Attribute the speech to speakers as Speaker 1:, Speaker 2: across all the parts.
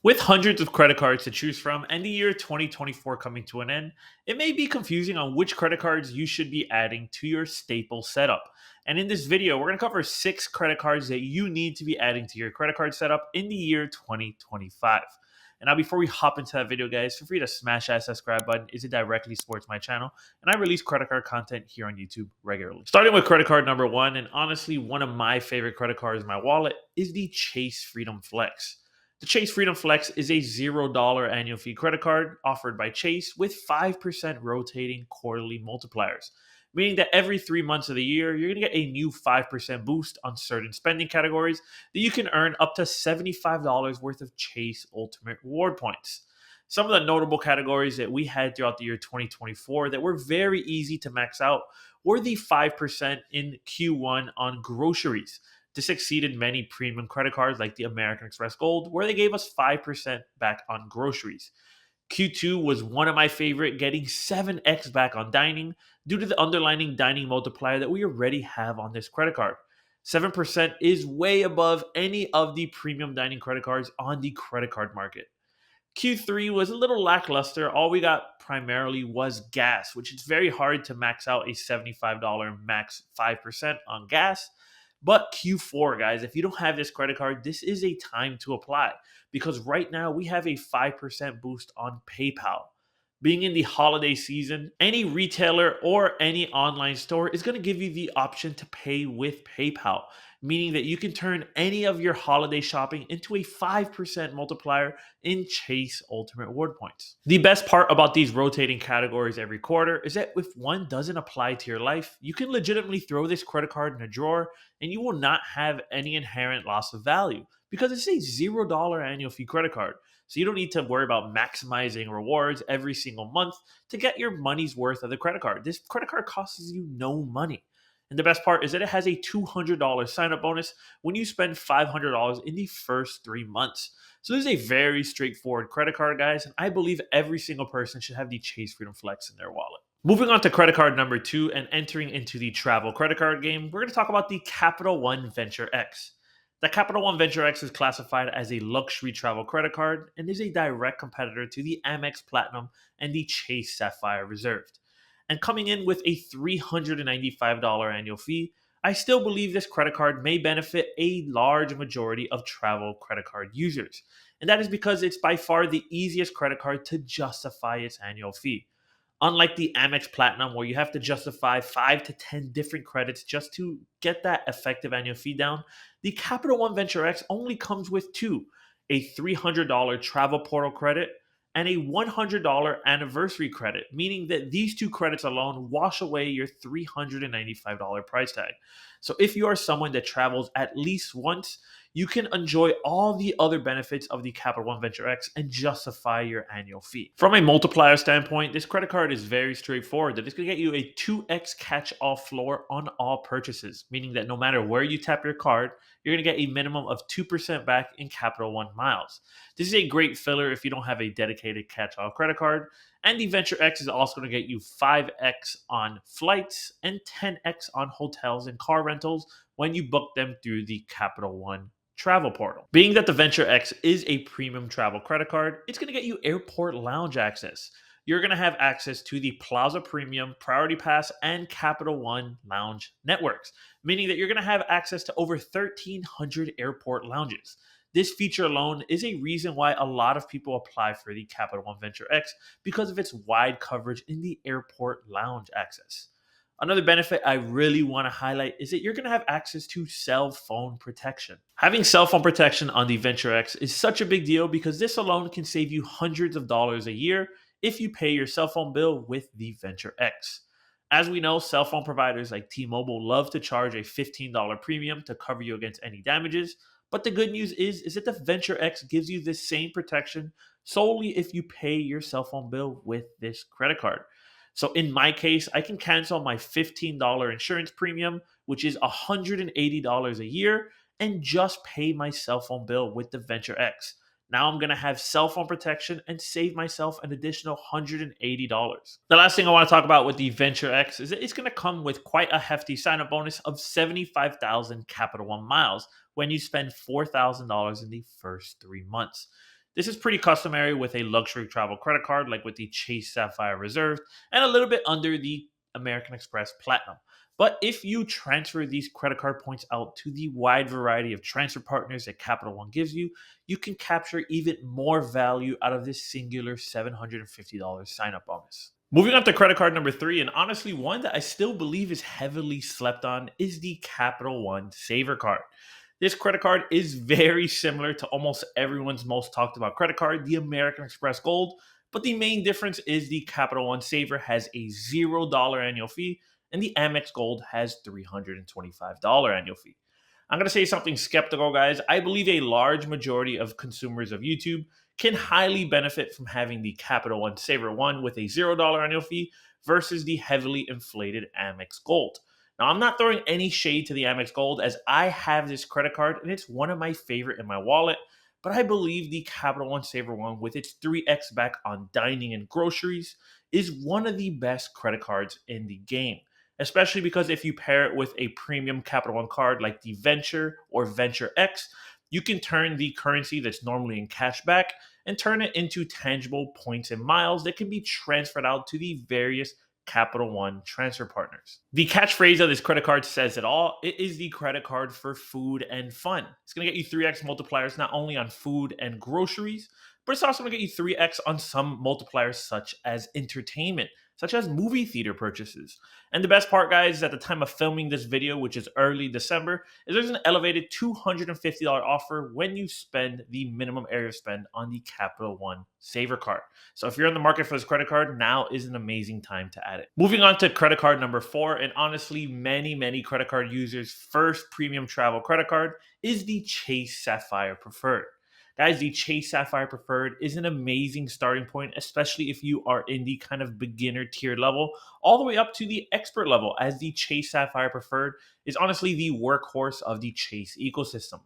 Speaker 1: With hundreds of credit cards to choose from and the year 2024 coming to an end, it may be confusing on which credit cards you should be adding to your staple setup. And in this video, we're going to cover 6 credit cards that you need to be adding to your credit card setup in the year 2025. And now, before we hop into that video, guys, feel free to smash that subscribe button as it directly supports my channel. And I release credit card content here on YouTube regularly. Starting with credit card number one, and honestly, one of my favorite credit cards in my wallet is the Chase Freedom Flex. The Chase Freedom Flex is a $0 annual fee credit card offered by Chase with 5% rotating quarterly multipliers, meaning that every 3 months of the year, you're going to get a new 5% boost on certain spending categories that you can earn up to $75 worth of Chase Ultimate Reward points. Some of the notable categories that we had throughout the year 2024 that were very easy to max out were the 5% in Q1 on groceries. This exceeded many premium credit cards like the American Express Gold, where they gave us 5% back on groceries. Q2 was one of my favorite, getting 7x back on dining due to the underlining dining multiplier that we already have on this credit card. 7% is way above any of the premium dining credit cards on the credit card market. Q3 was a little lackluster. All we got primarily was gas, which is very hard to max out a $75 max 5% on gas. But Q4, guys, if you don't have this credit card, this is a time to apply because right now we have a 5% boost on PayPal. Being in the holiday season, any retailer or any online store is going to give you the option to pay with PayPal, meaning that you can turn any of your holiday shopping into a 5% multiplier in Chase Ultimate Reward points. The best part about these rotating categories every quarter is that if one doesn't apply to your life, you can legitimately throw this credit card in a drawer and you will not have any inherent loss of value because it's a $0 annual fee credit card. So you don't need to worry about maximizing rewards every single month to get your money's worth of the credit card. This credit card costs you no money. And the best part is that it has a $200 sign up bonus when you spend $500 in the first 3 months. So this is a very straightforward credit card, guys. And I believe every single person should have the Chase Freedom Flex in their wallet. Moving on to credit card number two and entering into the travel credit card game, we're going to talk about the Capital One Venture X. The Capital One Venture X is classified as a luxury travel credit card and is a direct competitor to the Amex Platinum and the Chase Sapphire Reserved. And coming in with a $395 annual fee, I still believe this credit card may benefit a large majority of travel credit card users. And that is because it's by far the easiest credit card to justify its annual fee. Unlike the Amex Platinum, where you have to justify 5 to 10 different credits just to get that effective annual fee down, the Capital One Venture X only comes with two: a $300 travel portal credit and a $100 anniversary credit, meaning that these two credits alone wash away your $395 price tag. So if you are someone that travels at least once, you can enjoy all the other benefits of the Capital One Venture X and justify your annual fee. From a multiplier standpoint, this credit card is very straightforward. That it's going to get you a 2x catch-all floor on all purchases, meaning that no matter where you tap your card, you're going to get a minimum of 2% back in Capital One miles. This is a great filler if you don't have a dedicated catch-all credit card. And the Venture X is also going to get you 5x on flights and 10x on hotels and car rentals when you book them through the Capital One travel portal. Being that the Venture X is a premium travel credit card, it's going to get you airport lounge access. You're going to have access to the Plaza Premium, Priority Pass, and Capital One lounge networks, meaning that you're going to have access to over 1,300 airport lounges. This feature alone is a reason why a lot of people apply for the Capital One Venture X because of its wide coverage in the airport lounge access. Another benefit I really want to highlight is that you're going to have access to cell phone protection. Having cell phone protection on the Venture X is such a big deal because this alone can save you hundreds of dollars a year if you pay your cell phone bill with the Venture X. As we know, cell phone providers like T-Mobile love to charge a $15 premium to cover you against any damages. But the good news is that the Venture X gives you the same protection solely if you pay your cell phone bill with this credit card. So in my case, I can cancel my $15 insurance premium, which is $180 a year, and just pay my cell phone bill with the Venture X. Now I'm going to have cell phone protection and save myself an additional $180. The last thing I want to talk about with the Venture X is that it's going to come with quite a hefty sign-up bonus of 75,000 Capital One miles when you spend $4,000 in the first 3 months. This is pretty customary with a luxury travel credit card, like with the Chase Sapphire Reserve, and a little bit under the American Express Platinum. But if you transfer these credit card points out to the wide variety of transfer partners that Capital One gives you, you can capture even more value out of this singular $750 sign up bonus. Moving on to credit card number three, and honestly, one that I still believe is heavily slept on, is the Capital One Savor card. This credit card is very similar to almost everyone's most talked about credit card, the American Express Gold, but the main difference is the Capital One Savor has a $0 annual fee and the Amex Gold has $325 annual fee. I'm going to say something skeptical, guys. I believe a large majority of consumers of YouTube can highly benefit from having the Capital One Savor One with a $0 annual fee versus the heavily inflated Amex Gold. Now, I'm not throwing any shade to the Amex Gold as I have this credit card and it's one of my favorite in my wallet, but I believe the Capital One Savor One with its 3x back on dining and groceries is one of the best credit cards in the game, especially because if you pair it with a premium Capital One card like the Venture or Venture X, you can turn the currency that's normally in cash back and turn it into tangible points and miles that can be transferred out to the various Capital One transfer partners. The catchphrase of this credit card says it all. It is the credit card for food and fun. It's going to get you 3x multipliers not only on food and groceries, but it's also going to get you 3x on some multipliers such as entertainment, such as movie theater purchases. And the best part, guys, is at the time of filming this video, which is early December, is there's an elevated $250 offer when you spend the minimum area of spend on the Capital One Savor card. So if you're in the market for this credit card, now is an amazing time to add it. Moving on to credit card number four, and honestly, many credit card users' first premium travel credit card is the Chase Sapphire Preferred. Guys, the Chase Sapphire Preferred is an amazing starting point, especially if you are in the kind of beginner tier level, all the way up to the expert level, as the Chase Sapphire Preferred is honestly the workhorse of the Chase ecosystem.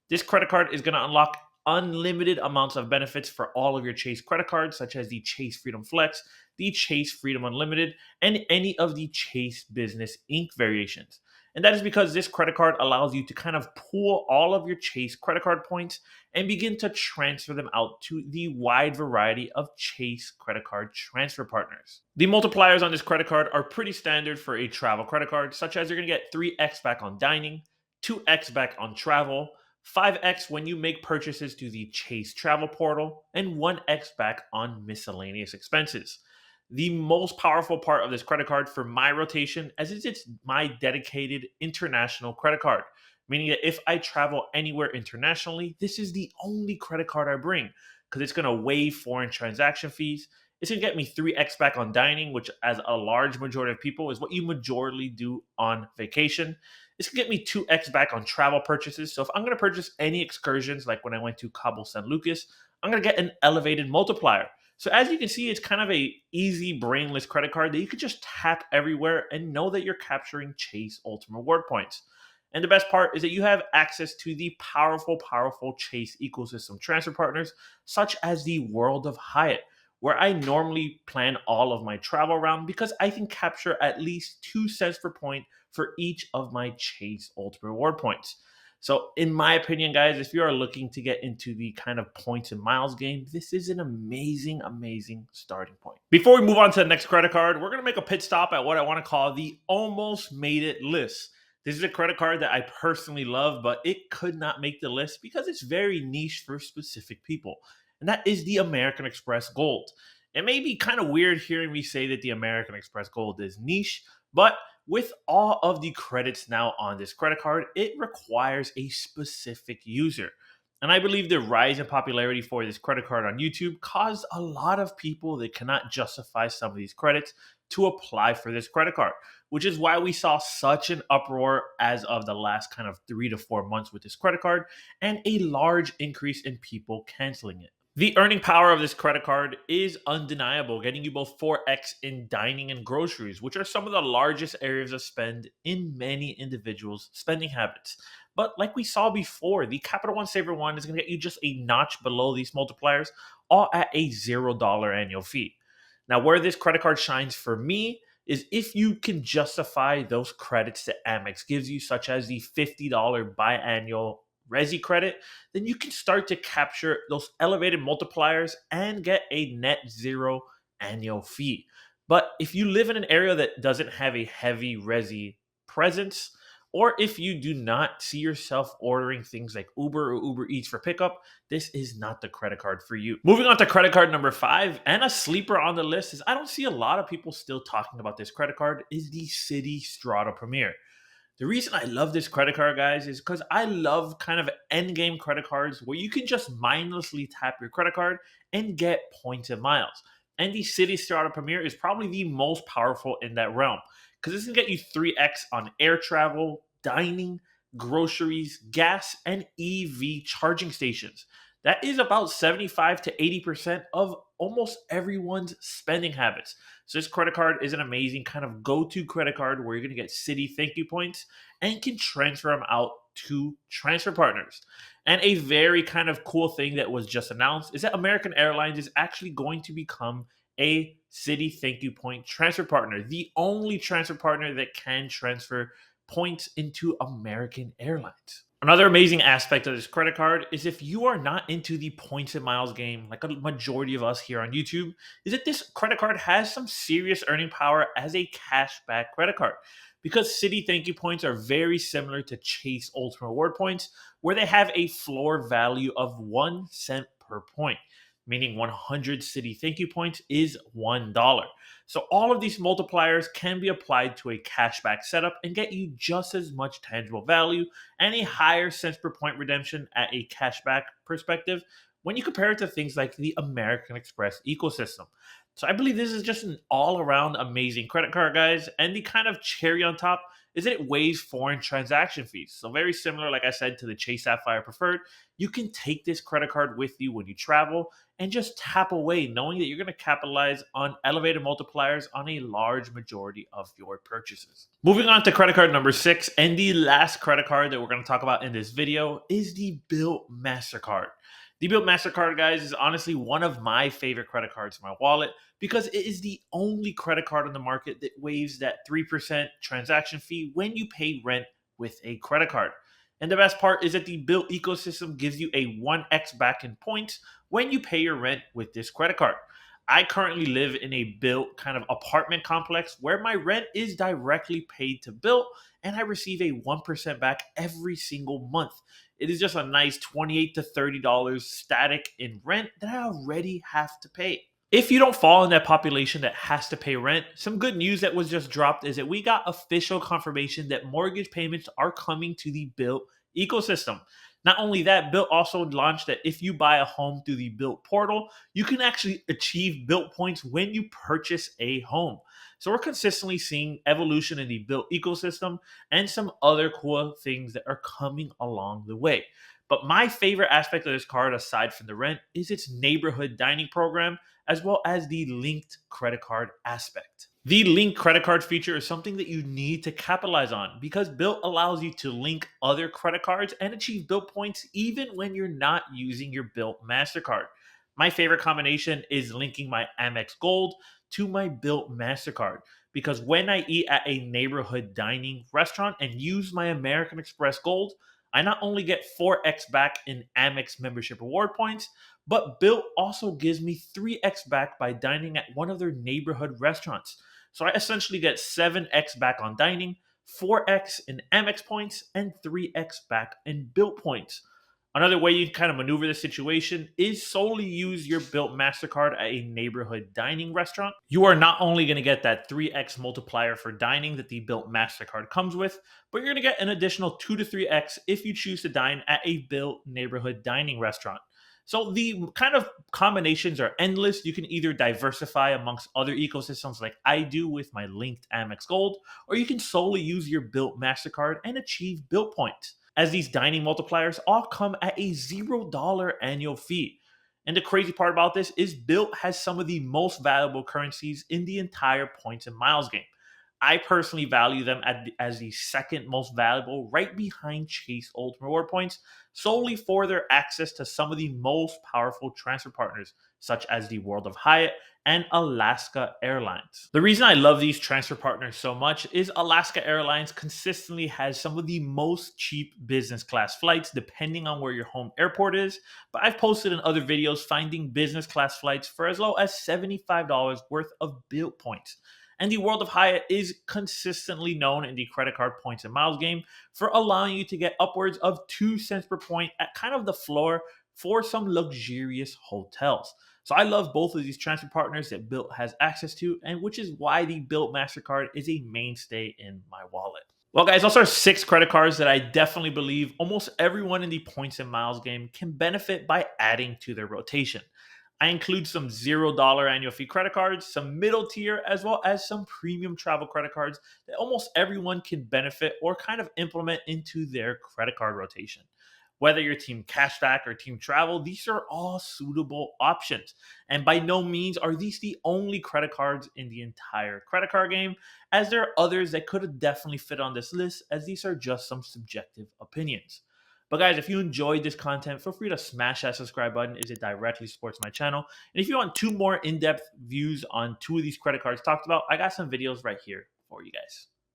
Speaker 1: This credit card is going to unlock unlimited amounts of benefits for all of your Chase credit cards, such as the Chase Freedom Flex, the Chase Freedom Unlimited, and any of the Chase Business Inc. variations. And that is because this credit card allows you to kind of pool all of your Chase credit card points and begin to transfer them out to the wide variety of Chase credit card transfer partners. The multipliers on this credit card are pretty standard for a travel credit card, such as you're going to get 3x back on dining, 2x back on travel, 5x when you make purchases to the Chase travel portal, and 1x back on miscellaneous expenses. The most powerful part of this credit card for my rotation as it's my dedicated international credit card, meaning that if I travel anywhere internationally, this is the only credit card I bring because it's going to waive foreign transaction fees. It's going to get me 3x back on dining, which as a large majority of people is what you majorly do on vacation. It's going to get me 2x back on travel purchases. So if I'm going to purchase any excursions, like when I went to Cabo San Lucas, I'm going to get an elevated multiplier. So as you can see, it's kind of a easy, brainless credit card that you could just tap everywhere and know that you're capturing Chase Ultimate Reward points. And the best part is that you have access to the powerful Chase ecosystem transfer partners, such as the World of Hyatt, where I normally plan all of my travel around because I can capture at least 2 cents per point for each of my Chase Ultimate Reward points. So in my opinion, guys, if you are looking to get into the kind of points and miles game, this is an amazing starting point. Before we move on to the next credit card, we're going to make a pit stop at what I want to call the almost made it list. This is a credit card that I personally love, but it could not make the list because it's very niche for specific people. And that is the American Express Gold. It may be kind of weird hearing me say that the American Express Gold is niche, but with all of the credits now on this credit card, it requires a specific user. And I believe the rise in popularity for this credit card on YouTube caused a lot of people that cannot justify some of these credits to apply for this credit card, which is why we saw such an uproar as of the last kind of 3 to 4 months with this credit card and a large increase in people canceling it. The earning power of this credit card is undeniable, getting you both 4x in dining and groceries, which are some of the largest areas of spend in many individuals' spending habits. But like we saw before, the Capital One Savor One is going to get you just a notch below these multipliers, all at a $0 annual fee. Now, where this credit card shines for me is if you can justify those credits that Amex gives you, such as the $50 biannual Resi credit, then you can start to capture those elevated multipliers and get a net zero annual fee. But if you live in an area that doesn't have a heavy Resi presence, or if you do not see yourself ordering things like Uber or Uber Eats for pickup, this is not the credit card for you. Moving on to credit card number 5, and a sleeper on the list is I don't see a lot of people still talking about this credit card, is the Citi Strata Premier. The reason I love this credit card, guys, is because I love kind of end game credit cards where you can just mindlessly tap your credit card and get points and miles. And the Citi Strata Premier is probably the most powerful in that realm because this can get you 3x on air travel, dining, groceries, gas, and EV charging stations. That is about 75 to 80% of almost everyone's spending habits. So this credit card is an amazing kind of go-to credit card where you're going to get Citi thank you points and can transfer them out to transfer partners. And a very kind of cool thing that was just announced is that American Airlines is actually going to become a Citi thank you point transfer partner, the only transfer partner that can transfer points into American Airlines. Another amazing aspect of this credit card is if you are not into the points and miles game, like a majority of us here on YouTube, is that this credit card has some serious earning power as a cashback credit card. Because Citi thank you points are very similar to Chase Ultimate Reward points, where they have a floor value of 1 cent per point, meaning 100 Citi thank you points is $1. So all of these multipliers can be applied to a cashback setup and get you just as much tangible value and a higher cents per point redemption at a cashback perspective when you compare it to things like the American Express ecosystem. So I believe this is just an all-around amazing credit card, guys. And the kind of cherry on top is that it waives foreign transaction fees. So very similar, like I said, to the Chase Sapphire Preferred. You can take this credit card with you when you travel and just tap away, knowing that you're going to capitalize on elevated multipliers on a large majority of your purchases. Moving on to credit card number 6, and the last credit card that we're going to talk about in this video is the Bilt Mastercard. The Bilt Mastercard, guys, is honestly one of my favorite credit cards in my wallet because it is the only credit card on the market that waives that 3% transaction fee when you pay rent with a credit card. And the best part is that the Bilt ecosystem gives you a 1x back in points when you pay your rent with this credit card. I currently live in a Bilt kind of apartment complex where my rent is directly paid to Bilt and I receive a 1% back every single month. It is just a nice $28 to $30 static in rent that I already have to pay. If you don't fall in that population that has to pay rent, some good news that was just dropped is that we got official confirmation that mortgage payments are coming to the Bilt ecosystem. Not only that, Bilt also launched that if you buy a home through the Bilt portal, you can actually achieve Bilt points when you purchase a home. So we're consistently seeing evolution in the Bilt ecosystem and some other cool things that are coming along the way. But my favorite aspect of this card, aside from the rent, is its neighborhood dining program, as well as the linked credit card aspect. The linked credit card feature is something that you need to capitalize on because Bilt allows you to link other credit cards and achieve Bilt points even when you're not using your Bilt Mastercard. My favorite combination is linking my Amex Gold to my Bilt Mastercard because when I eat at a neighborhood dining restaurant and use my American Express Gold, I not only get 4x back in Amex membership reward points, but Bilt also gives me 3x back by dining at one of their neighborhood restaurants. So I essentially get 7x back on dining, 4x in Amex points, and 3x back in Bilt points. Another way you can kind of maneuver this situation is solely use your Bilt MasterCard at a neighborhood dining restaurant. You are not only going to get that 3x multiplier for dining that the Bilt MasterCard comes with, but you're going to get an additional 2 to 3x if you choose to dine at a Bilt neighborhood dining restaurant. So the kind of combinations are endless. You can either diversify amongst other ecosystems like I do with my linked Amex Gold, or you can solely use your Bilt MasterCard and achieve Bilt points, as these dining multipliers all come at a $0 annual fee. And the crazy part about this is Bilt has some of the most valuable currencies in the entire points and miles game. I personally value them as the second most valuable, right behind Chase Ultimate Reward Points, solely for their access to some of the most powerful transfer partners, such as the World of Hyatt and Alaska Airlines. The reason I love these transfer partners so much is Alaska Airlines consistently has some of the most cheap business class flights, depending on where your home airport is. But I've posted in other videos finding business class flights for as low as $75 worth of Bilt points. And the World of Hyatt is consistently known in the credit card points and miles game for allowing you to get upwards of 2 cents per point at kind of the floor for some luxurious hotels. So I love both of these transfer partners that Bilt has access to, and which is why the Bilt Mastercard is a mainstay in my wallet. Well, guys, those are 6 credit cards that I definitely believe almost everyone in the points and miles game can benefit by adding to their rotation. I include some $0 annual fee credit cards, some middle tier, as well as some premium travel credit cards that almost everyone can benefit or kind of implement into their credit card rotation. Whether you're team cashback or team travel, these are all suitable options. And by no means are these the only credit cards in the entire credit card game, as there are others that could have definitely fit on this list, as these are just some subjective opinions. But guys, if you enjoyed this content, feel free to smash that subscribe button as it directly supports my channel. And if you want 2 more in-depth views on 2 of these credit cards talked about, I got some videos right here for you guys.